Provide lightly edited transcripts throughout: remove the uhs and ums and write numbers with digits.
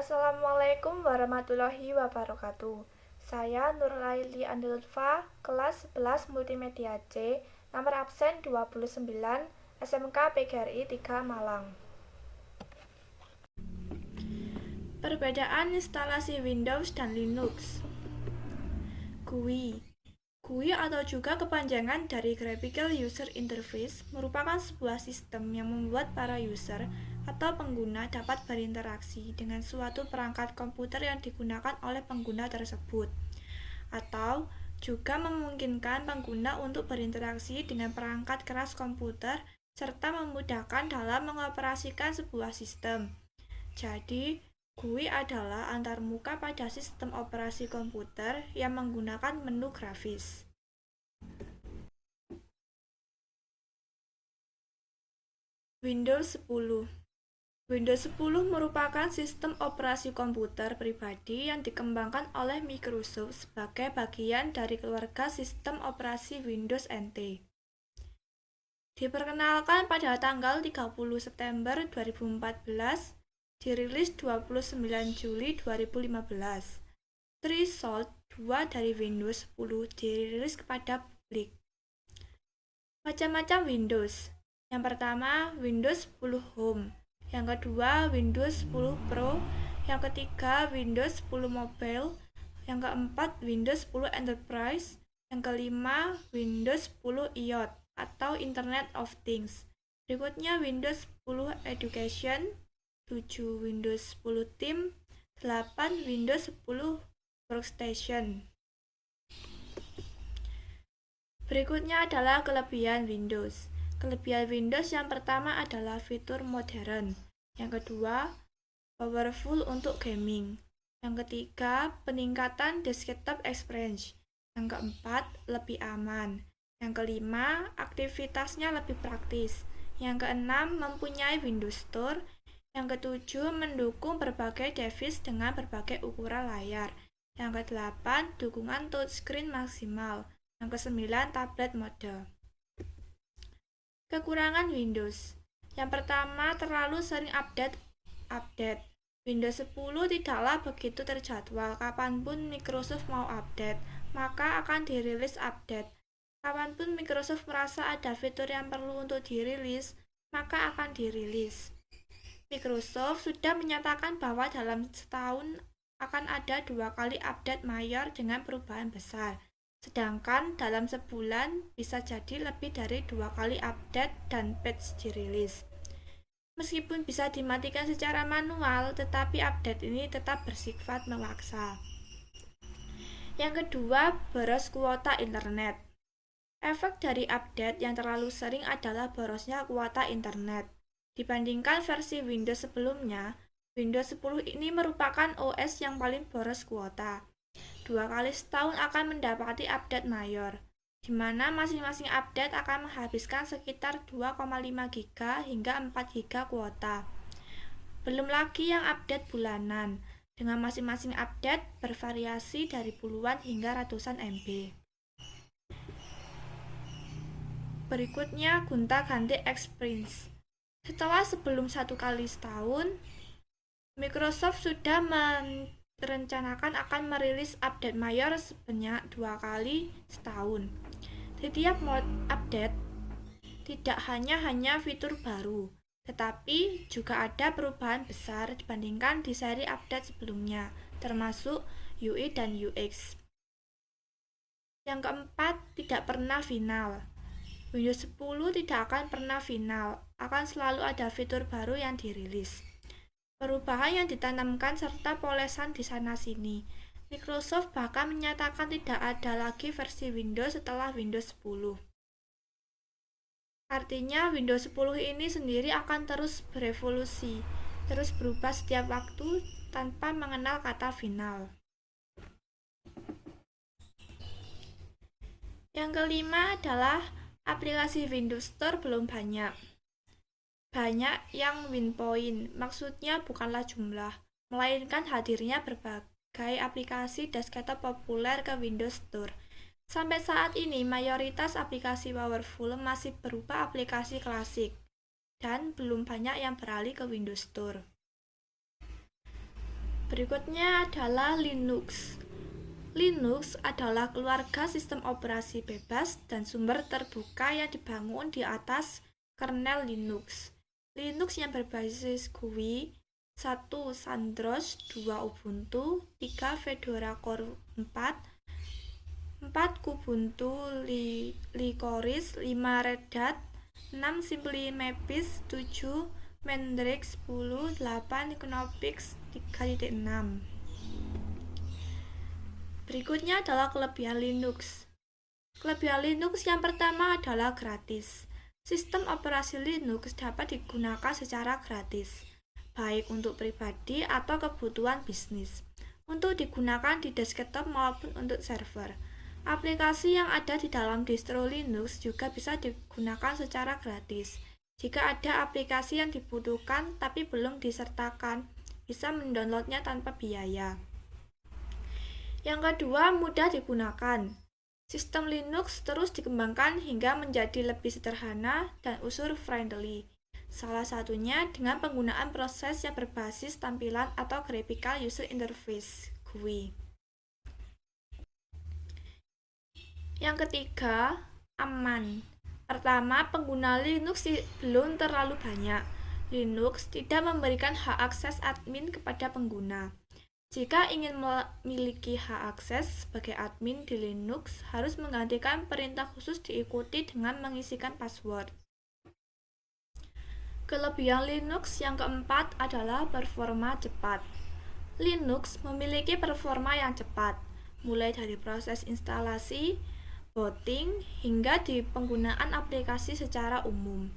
Assalamualaikum warahmatullahi wabarakatuh. Saya Nurlaili Andilutfa, kelas 11 Multimedia C, nomor absen 29, SMK PGRI 3 Malang. Perbedaan instalasi Windows dan Linux. GUI atau juga kepanjangan dari Graphical User Interface merupakan sebuah sistem yang membuat para user atau pengguna dapat berinteraksi dengan suatu perangkat komputer yang digunakan oleh pengguna tersebut, atau juga memungkinkan pengguna untuk berinteraksi dengan perangkat keras komputer serta memudahkan dalam mengoperasikan sebuah sistem. Jadi, GUI adalah antarmuka pada sistem operasi komputer yang menggunakan menu grafis. Windows 10. Windows 10 merupakan sistem operasi komputer pribadi yang dikembangkan oleh Microsoft sebagai bagian dari keluarga sistem operasi Windows NT. Diperkenalkan pada tanggal 30 September 2014, dirilis 29 Juli 2015. Threshold 2 dari Windows 10 dirilis kepada publik. Macam-macam Windows. Yang pertama, Windows 10 Home. Yang kedua, Windows 10 Pro. Yang ketiga, Windows 10 Mobile. Yang keempat, Windows 10 Enterprise. Yang kelima, Windows 10 IoT atau Internet of Things. Berikutnya Windows 10 Education, 7 Windows 10 Team, 8 Windows 10 Workstation. Berikutnya adalah kelebihan Windows. Kelebihan Windows yang pertama adalah fitur modern. Yang kedua, powerful untuk gaming. Yang ketiga, peningkatan desktop experience. Yang keempat, lebih aman. Yang kelima, aktivitasnya lebih praktis. Yang keenam, mempunyai Windows Store. Yang ketujuh, mendukung berbagai device dengan berbagai ukuran layar. Yang kedelapan, dukungan touchscreen maksimal. Yang kesembilan, tablet mode. Kekurangan Windows. Yang pertama, terlalu sering update. Windows 10 tidaklah begitu terjadwal. Kapanpun Microsoft mau update, maka akan dirilis update. Kapanpun Microsoft merasa ada fitur yang perlu untuk dirilis, maka akan dirilis. Microsoft sudah menyatakan bahwa dalam setahun akan ada 2 kali update mayor dengan perubahan besar. Sedangkan dalam sebulan bisa jadi lebih dari 2 kali update dan patch dirilis. Meskipun bisa dimatikan secara manual, tetapi update ini tetap bersifat memaksa. Yang kedua, boros kuota internet. Efek dari update yang terlalu sering adalah borosnya kuota internet. Dibandingkan versi Windows sebelumnya, Windows 10 ini merupakan OS yang paling boros kuota. 2 kali setahun akan mendapati update mayor, di mana masing-masing update akan menghabiskan sekitar 2,5 GB hingga 4 GB kuota. Belum lagi yang update bulanan, dengan masing-masing update bervariasi dari puluhan hingga ratusan MB. Berikutnya, gonta-ganti experience. Setelah sebelum 1 kali setahun, Microsoft sudah merencanakan akan merilis update mayor sebanyak 2 kali setahun. Di tiap update tidak hanya fitur baru, tetapi juga ada perubahan besar dibandingkan di seri update sebelumnya, termasuk UI dan UX. Yang keempat, tidak pernah final. Windows 10 tidak akan pernah final, akan selalu ada fitur baru yang dirilis. Perubahan yang ditanamkan serta polesan di sana-sini. Microsoft bahkan menyatakan tidak ada lagi versi Windows setelah Windows 10. Artinya Windows 10 ini sendiri akan terus berevolusi, terus berubah setiap waktu tanpa mengenal kata final. Yang kelima adalah aplikasi Windows Store belum banyak. Banyak yang WinPoint, maksudnya bukanlah jumlah, melainkan hadirnya berbagai aplikasi desktop populer ke Windows Store. Sampai saat ini, mayoritas aplikasi powerful masih berupa aplikasi klasik, dan belum banyak yang beralih ke Windows Store. Berikutnya adalah Linux. Linux adalah keluarga sistem operasi bebas dan sumber terbuka yang dibangun di atas kernel Linux. Linux yang berbasis GUI 1. Sandrosh, 2. Ubuntu, 3. Fedora Core 4, 4. Kubuntu Licorice, 5. Red Hat, 6. Simply Mavis, 7. Mandrake, 10. 8. Knoppix 3.6. Berikutnya adalah kelebihan Linux. Kelebihan Linux yang pertama adalah gratis. Sistem operasi Linux dapat digunakan secara gratis, baik untuk pribadi atau kebutuhan bisnis, untuk digunakan di desktop maupun untuk server. Aplikasi yang ada di dalam distro Linux juga bisa digunakan secara gratis. Jika ada aplikasi yang dibutuhkan tapi belum disertakan, bisa mendownloadnya tanpa biaya. Yang kedua, mudah digunakan. Sistem Linux terus dikembangkan hingga menjadi lebih sederhana dan user-friendly. Salah satunya dengan penggunaan proses yang berbasis tampilan atau graphical user interface (GUI). Yang ketiga, aman. Pertama, pengguna Linux belum terlalu banyak. Linux tidak memberikan hak akses admin kepada pengguna. Jika ingin memiliki hak akses sebagai admin di Linux, harus menggantikan perintah khusus diikuti dengan mengisikan password. Kelebihan Linux yang keempat adalah performa cepat. Linux memiliki performa yang cepat, mulai dari proses instalasi, booting, hingga di penggunaan aplikasi secara umum.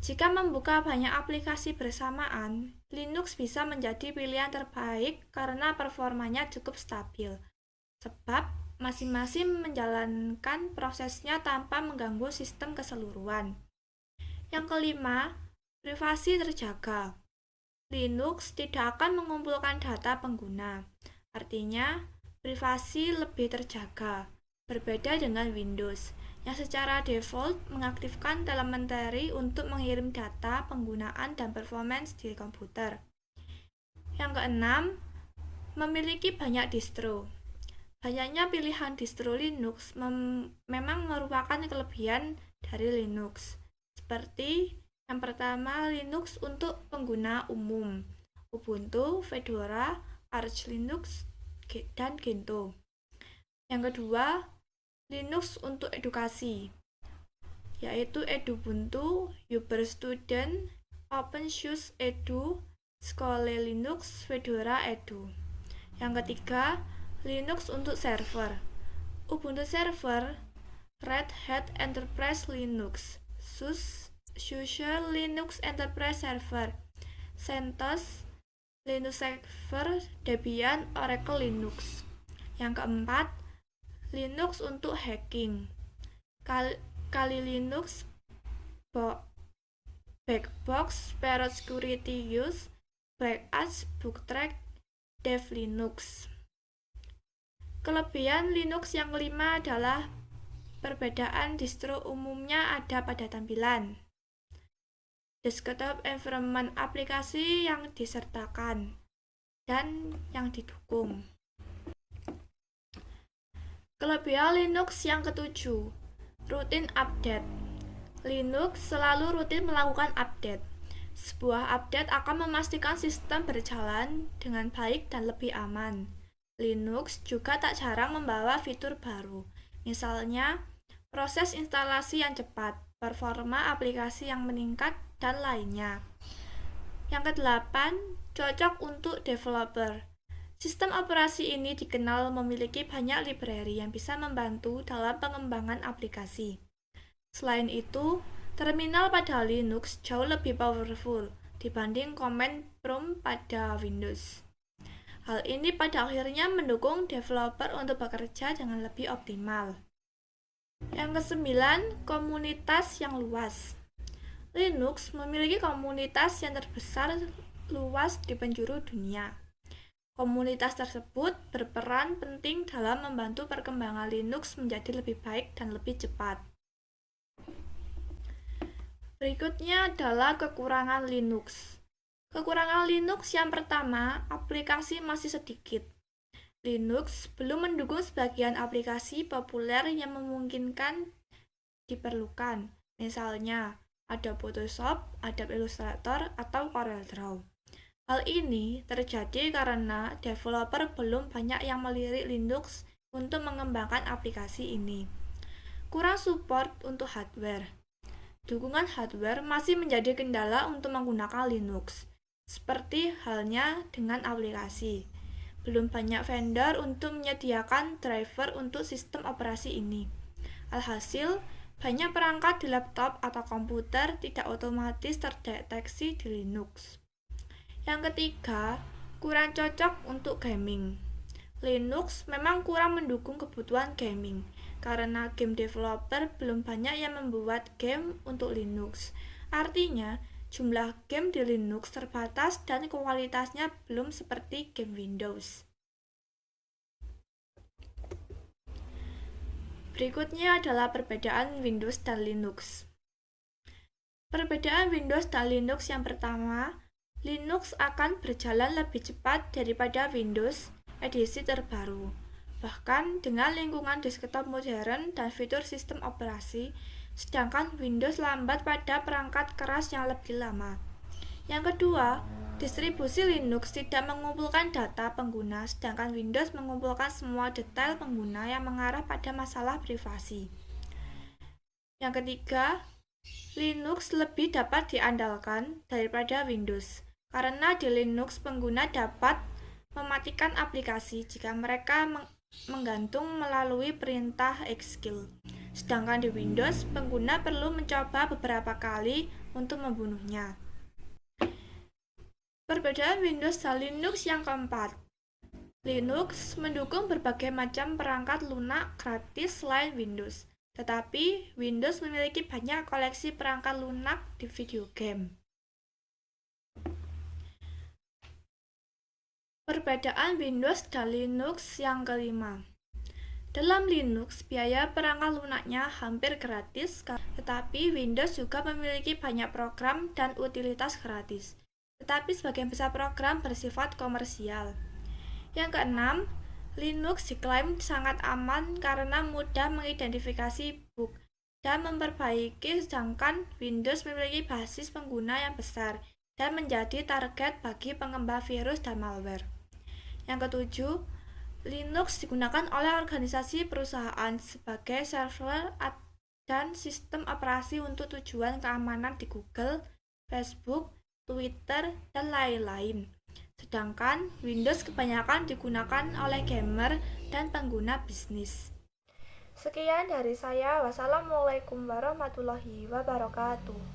Jika membuka banyak aplikasi bersamaan, Linux bisa menjadi pilihan terbaik karena performanya cukup stabil, sebab masing-masing menjalankan prosesnya tanpa mengganggu sistem keseluruhan. Yang kelima, privasi terjaga. Linux tidak akan mengumpulkan data pengguna, artinya privasi lebih terjaga, berbeda dengan Windows yang secara default mengaktifkan telemetri untuk mengirim data penggunaan dan performance di komputer. Yang keenam, memiliki banyak distro. Banyaknya pilihan distro Linux memang merupakan kelebihan dari Linux. Seperti yang pertama, Linux untuk pengguna umum, Ubuntu, Fedora, Arch Linux, dan Gentoo. Yang kedua, Linux untuk edukasi, yaitu Edubuntu, Uberstudent, OpenSUSE Edu, Skole Linux, Fedora Edu. Yang ketiga, Linux untuk server, Ubuntu Server, Red Hat Enterprise Linux, SUSE Linux Enterprise Server, CentOS Linux Server, Debian, Oracle Linux. Yang keempat, Linux untuk hacking, Kali Linux, Backbox, Parrot Security Use, BlackArch, Booktrack, Dev Linux. Kelebihan Linux yang kelima adalah perbedaan distro umumnya ada pada tampilan, desktop environment aplikasi yang disertakan, dan yang didukung. Kelebihan Linux yang ketujuh, rutin update. Linux selalu rutin melakukan update. Sebuah update akan memastikan sistem berjalan dengan baik dan lebih aman. Linux juga tak jarang membawa fitur baru, misalnya proses instalasi yang cepat, performa aplikasi yang meningkat, dan lainnya. Yang kedelapan, cocok untuk developer. Sistem operasi ini dikenal memiliki banyak library yang bisa membantu dalam pengembangan aplikasi. Selain itu, terminal pada Linux jauh lebih powerful dibanding command prompt pada Windows. Hal ini pada akhirnya mendukung developer untuk bekerja dengan lebih optimal. Yang kesembilan, komunitas yang luas. Linux memiliki komunitas yang terbesar luas di penjuru dunia. Komunitas tersebut berperan penting dalam membantu perkembangan Linux menjadi lebih baik dan lebih cepat. Berikutnya adalah kekurangan Linux. Kekurangan Linux yang pertama, aplikasi masih sedikit. Linux belum mendukung sebagian aplikasi populer yang memungkinkan diperlukan. Misalnya, Adobe Photoshop, Adobe Illustrator, atau CorelDRAW. Hal ini terjadi karena developer belum banyak yang melirik Linux untuk mengembangkan aplikasi ini. Kurang support untuk hardware. Dukungan hardware masih menjadi kendala untuk menggunakan Linux, seperti halnya dengan aplikasi. Belum banyak vendor untuk menyediakan driver untuk sistem operasi ini. Alhasil, banyak perangkat di laptop atau komputer tidak otomatis terdeteksi di Linux. Yang ketiga, kurang cocok untuk gaming. Linux memang kurang mendukung kebutuhan gaming, karena game developer belum banyak yang membuat game untuk Linux. Artinya, jumlah game di Linux terbatas dan kualitasnya belum seperti game Windows. Berikutnya adalah perbedaan Windows dan Linux. Perbedaan Windows dan Linux yang pertama, Linux akan berjalan lebih cepat daripada Windows edisi terbaru. Bahkan dengan lingkungan desktop modern dan fitur sistem operasi, sedangkan Windows lambat pada perangkat keras yang lebih lama. Yang kedua, distribusi Linux tidak mengumpulkan data pengguna, sedangkan Windows mengumpulkan semua detail pengguna yang mengarah pada masalah privasi. Yang ketiga, Linux lebih dapat diandalkan daripada Windows, karena di Linux pengguna dapat mematikan aplikasi jika mereka menggantung melalui perintah execute. Sedangkan di Windows, pengguna perlu mencoba beberapa kali untuk membunuhnya. Perbedaan Windows dan Linux yang keempat. Linux mendukung berbagai macam perangkat lunak gratis selain Windows, tetapi Windows memiliki banyak koleksi perangkat lunak di video game. Perbedaan Windows dan Linux yang kelima. Dalam Linux, biaya perangkat lunaknya hampir gratis, tetapi Windows juga memiliki banyak program dan utilitas gratis, tetapi sebagian besar program bersifat komersial. Yang keenam, Linux diklaim sangat aman karena mudah mengidentifikasi bug dan memperbaiki, sedangkan Windows memiliki basis pengguna yang besar dan menjadi target bagi pengembang virus dan malware. Yang ketujuh, Linux digunakan oleh organisasi perusahaan sebagai server dan sistem operasi untuk tujuan keamanan di Google, Facebook, Twitter, dan lain-lain. Sedangkan Windows kebanyakan digunakan oleh gamer dan pengguna bisnis. Sekian dari saya. Wassalamualaikum warahmatullahi wabarakatuh.